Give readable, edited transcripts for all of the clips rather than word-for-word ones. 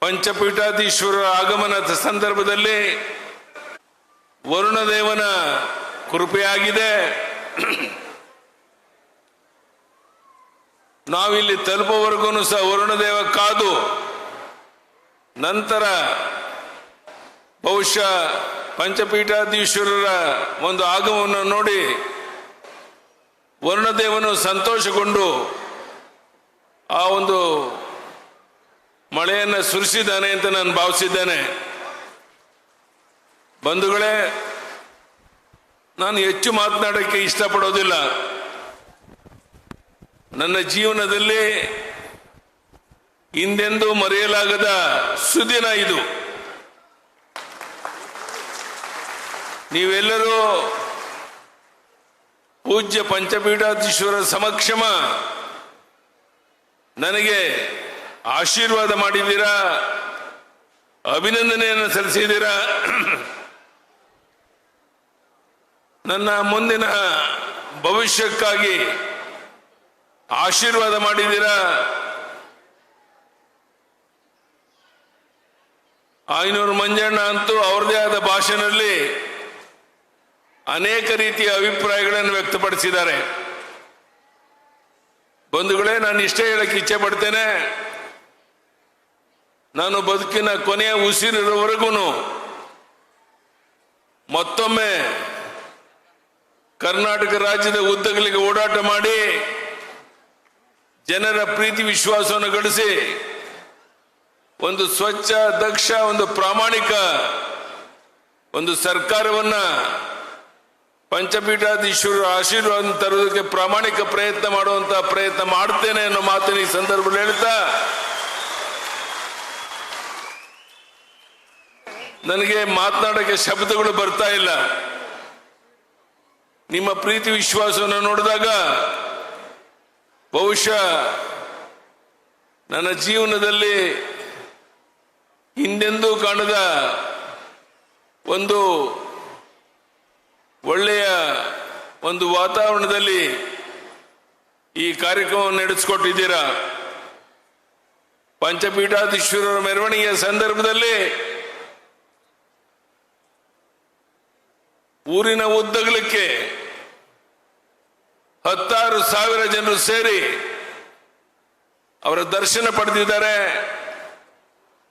ಪಂಚಪೀಠಾಧೀಶ್ವರರ ಆಗಮನದ ಸಂದರ್ಭದಲ್ಲಿ ವರುಣದೇವನ ಕೃಪೆಯಾಗಿದೆ. ನಾವಿಲ್ಲಿ ತಲುಪುವವರೆಗೂ ಸಹ ವರುಣದೇವ ಕಾದು ನಂತರ ಬಹುಶಃ ಪಂಚಪೀಠಾಧೀಶ್ವರರ ಒಂದು ಆಗಮನವನ್ನು ನೋಡಿ ವರುಣದೇವನು ಸಂತೋಷಗೊಂಡು ಆ ಒಂದು ಮಳೆಯನ್ನು ಸುರಿಸಿದ್ದಾನೆ ಅಂತ ನಾನು ಭಾವಿಸಿದ್ದೇನೆ. ಬಂಧುಗಳೇ, ನಾನು ಹೆಚ್ಚು ಮಾತನಾಡೋಕ್ಕೆ ಇಷ್ಟಪಡೋದಿಲ್ಲ. ನನ್ನ ಜೀವನದಲ್ಲಿ ಹಿಂದೆಂದೂ ಮರೆಯಲಾಗದ ಸುದಿನ ಇದು. ನೀವೆಲ್ಲರೂ ಪೂಜ್ಯ ಪಂಚಪೀಠಾಧೀಶ್ವರ ಸಮಕ್ಷಮ ನನಗೆ ಆಶೀರ್ವಾದ ಮಾಡಿದ್ದೀರಾ, ಅಭಿನಂದನೆಯನ್ನು ಸಲ್ಲಿಸಿದ್ದೀರಾ. ನನ್ನ ಮುಂದಿನ ಭವಿಷ್ಯಕ್ಕಾಗಿ ಆಶೀರ್ವಾದ ಮಾಡಿದ್ದೀರಾ. ಆಯನೂರು ಮಂಜಣ್ಣ ಅಂತೂ ಅವ್ರದೇ ಆದ ಭಾಷೆಯಲ್ಲಿ ಅನೇಕ ರೀತಿಯ ಅಭಿಪ್ರಾಯಗಳನ್ನು ವ್ಯಕ್ತಪಡಿಸಿದ್ದಾರೆ. ಬಂಧುಗಳೇ, ನಾನು ಇಷ್ಟೇ ಹೇಳಕ್ಕೆ ಇಚ್ಛೆ ಪಡ್ತೇನೆ, ನಾನು ಬದುಕಿನ ಕೊನೆಯ ಉಸಿರಿರುವವರೆಗೂ ಮತ್ತೊಮ್ಮೆ ಕರ್ನಾಟಕ ರಾಜ್ಯದ ಉದ್ದಗಲಿಗೆ ಓಡಾಟ ಮಾಡಿ ಜನರ ಪ್ರೀತಿ ವಿಶ್ವಾಸವನ್ನು ಗಳಿಸಿ ಒಂದು ಸ್ವಚ್ಛ, ದಕ್ಷ, ಒಂದು ಪ್ರಾಮಾಣಿಕ ಒಂದು ಸರ್ಕಾರವನ್ನ ಪಂಚಪೀಠಾಧೀಶ್ವರರ ಆಶೀರ್ವಾದ ತರುವುದಕ್ಕೆ ಪ್ರಾಮಾಣಿಕ ಪ್ರಯತ್ನ ಮಾಡುವಂತಹ ಪ್ರಯತ್ನ ಮಾಡ್ತೇನೆ ಅನ್ನೋ ಮಾತನ್ನು ಈ ಸಂದರ್ಭದಲ್ಲಿ ಹೇಳ್ತಾ, ನನಗೆ ಮಾತನಾಡೋಕ್ಕೆ ಶಬ್ದಗಳು ಬರ್ತಾ ಇಲ್ಲ. ನಿಮ್ಮ ಪ್ರೀತಿ ವಿಶ್ವಾಸವನ್ನು ನೋಡಿದಾಗ ಬಹುಶಃ ನನ್ನ ಜೀವನದಲ್ಲಿ ಹಿಂದೆಂದೂ ಕಾಣದ ಒಂದು ಒಳ್ಳೆಯ ಒಂದು ವಾತಾವರಣದಲ್ಲಿ ಈ ಕಾರ್ಯಕ್ರಮವನ್ನು ನಡೆಸಿಕೊಟ್ಟಿದ್ದೀರಾ. ಪಂಚಪೀಠಾಧೀಶ್ವರರ ಮೆರವಣಿಗೆಯ ಸಂದರ್ಭದಲ್ಲಿ ಊರಿನ ಉದ್ದಗಲಕ್ಕೆ 10,000 ಜನರು ಸೇರಿ ಅವರ ದರ್ಶನ ಪಡೆದಿದ್ದಾರೆ,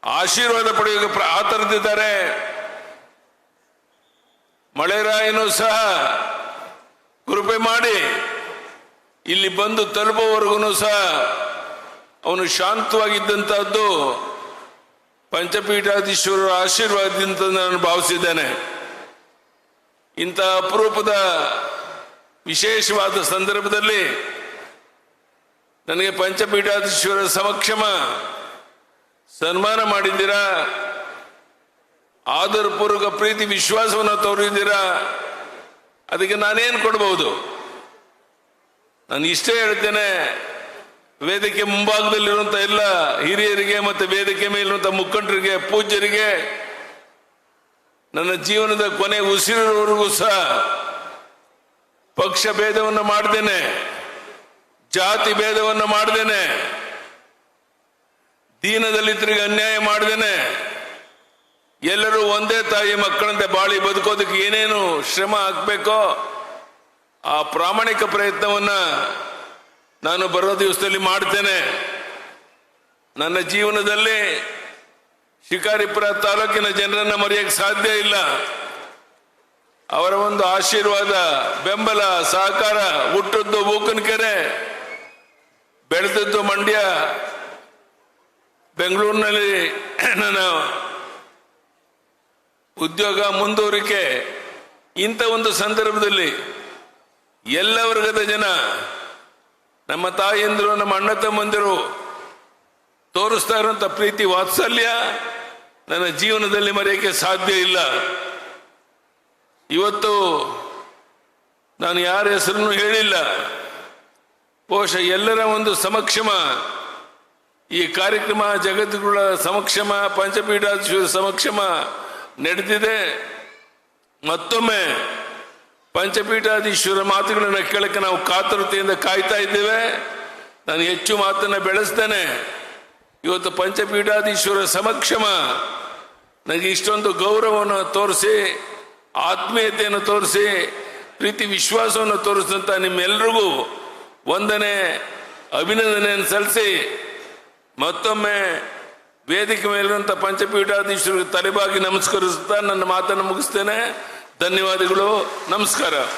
ಆಶೀರ್ವಾದ ಪಡೆಯೋಕೆ ಆತರದಿದ್ದಾರೆ. ಮಳೆರಾಯನು ಸಹ ಕೃಪೆ ಮಾಡಿ ಇಲ್ಲಿ ಬಂದು ತಲುಪುವವರೆಗೂ ಸಹ ಅವನು ಶಾಂತವಾಗಿದ್ದಂತಹದ್ದು ಪಂಚಪೀಠಾಧೀಶ್ವರರ ಆಶೀರ್ವಾದದಿಂದ ನಾನು ಭಾವಿಸಿದ್ದೇನೆ. ಇಂಥ ಅಪರೂಪದ ವಿಶೇಷವಾದ ಸಂದರ್ಭದಲ್ಲಿ ನನಗೆ ಪಂಚಪೀಠಾಧೀಶ್ವರರ ಸಮಕ್ಷಮ ಸನ್ಮಾನ ಮಾಡಿದ್ದೀರಾ, ಆದರಪೂರ್ವಕ ಪ್ರೀತಿ ವಿಶ್ವಾಸವನ್ನು ತೋರಿದ್ದೀರಾ. ಅದಕ್ಕೆ ನಾನೇನು ಕೊಡಬಹುದು? ನಾನು ಇಷ್ಟೇ ಹೇಳ್ತೇನೆ, ವೇದಿಕೆ ಮುಂಭಾಗದಲ್ಲಿರುವಂಥ ಎಲ್ಲ ಹಿರಿಯರಿಗೆ ಮತ್ತು ವೇದಿಕೆ ಮೇಲಿರುವಂಥ ಮುಖಂಡರಿಗೆ, ಪೂಜ್ಯರಿಗೆ ನನ್ನ ಜೀವನದ ಕೊನೆ ಉಸಿರಿನವರೆಗೂ ಸಹ ಪಕ್ಷ ಭೇದವನ್ನು ಮಾಡ್ದೇನೆ, ಜಾತಿ ಭೇದವನ್ನು ಮಾಡ್ದೇನೆ, ದೀನದಲಿತರಿಗೆ ಅನ್ಯಾಯ ಮಾಡ್ದೇನೆ, ಎಲ್ಲರೂ ಒಂದೇ ತಾಯಿ ಮಕ್ಕಳಂತೆ ಬಾಳಿ ಬದುಕೋದಕ್ಕೆ ಏನೇನು ಶ್ರಮ ಹಾಕಬೇಕೋ ಆ ಪ್ರಾಮಾಣಿಕ ಪ್ರಯತ್ನವನ್ನ ನಾನು ಬರೋ ದಿವಸದಲ್ಲಿ ಮಾಡ್ತೇನೆ. ನನ್ನ ಜೀವನದಲ್ಲಿ ಶಿಕಾರಿಪುರ ತಾಲೂಕಿನ ಜನರನ್ನ ಮರೆಯಕ್ಕೆ ಸಾಧ್ಯ ಇಲ್ಲ. ಅವರ ಒಂದು ಆಶೀರ್ವಾದ, ಬೆಂಬಲ, ಸಹಕಾರ, ಹುಟ್ಟದ್ದು ಬೂಕನಕೆರೆ, ಬೆಳೆದದ್ದು ಮಂಡ್ಯ, ಬೆಂಗಳೂರಿನಲ್ಲಿ ನನ್ನ ಉದ್ಯೋಗ ಮುಂದುವರಿಕೆ, ಇಂಥ ಒಂದು ಸಂದರ್ಭದಲ್ಲಿ ಎಲ್ಲ ವರ್ಗದ ಜನ, ನಮ್ಮ ತಾಯಿಯಂದರು, ನಮ್ಮ ಅಣ್ಣ ತಮ್ಮಂದಿರು ತೋರಿಸ್ತಾ ಇರುವಂಥ ಪ್ರೀತಿ ವಾತ್ಸಲ್ಯ ನನ್ನ ಜೀವನದಲ್ಲಿ ಮರೆಯಕ್ಕೆ ಸಾಧ್ಯ ಇಲ್ಲ. ಇವತ್ತು ನಾನು ಯಾರ ಹೆಸರನ್ನು ಹೇಳಿಲ್ಲ, ಬಹುಶಃ ಎಲ್ಲರ ಒಂದು ಸಮಕ್ಷಮ ಈ ಕಾರ್ಯಕ್ರಮ ಜಗದ್ಗುರುಗಳ ಸಮಕ್ಷಮ, ಪಂಚಪೀಠಾಧೀಶ್ವರ ಸಮಕ್ಷಮ ನಡೆದಿದೆ. ಮತ್ತೊಮ್ಮೆ ಪಂಚಪೀಠಾಧೀಶ್ವರ ಮಾತುಗಳನ್ನು ಕೇಳಕ್ಕೆ ನಾವು ಕಾತುರತೆಯಿಂದ ಕಾಯ್ತಾ ಇದ್ದೇವೆ. ನಾನು ಹೆಚ್ಚು ಮಾತನ್ನು ಬೆಳೆಸ್ತೇನೆ. ಇವತ್ತು ಪಂಚಪೀಠಾಧೀಶ್ವರ ಸಮಕ್ಷಮ ನನಗೆ ಇಷ್ಟೊಂದು ಗೌರವವನ್ನು ತೋರಿಸಿ, ಆತ್ಮೀಯತೆಯನ್ನು ತೋರಿಸಿ, ಪ್ರೀತಿ ವಿಶ್ವಾಸವನ್ನು ತೋರಿಸಿದಂಥ ನಿಮ್ಮೆಲ್ಲರಿಗೂ ವಂದನೆ, ಅಭಿನಂದನೆಯನ್ನು ಸಲ್ಲಿಸಿ ಮತ್ತೊಮ್ಮೆ ವೇದಿಕೆ ಮೇಲಿರುವಂಥ ಪಂಚಪೀಠಾಧೀಶ್ವರಿಗೆ ತಲೆಬಾಗಿ ನಮಸ್ಕರಿಸುತ್ತಾ ನನ್ನ ಮಾತನ್ನು ಮುಗಿಸ್ತೇನೆ. ಧನ್ಯವಾದಗಳು. ನಮಸ್ಕಾರ.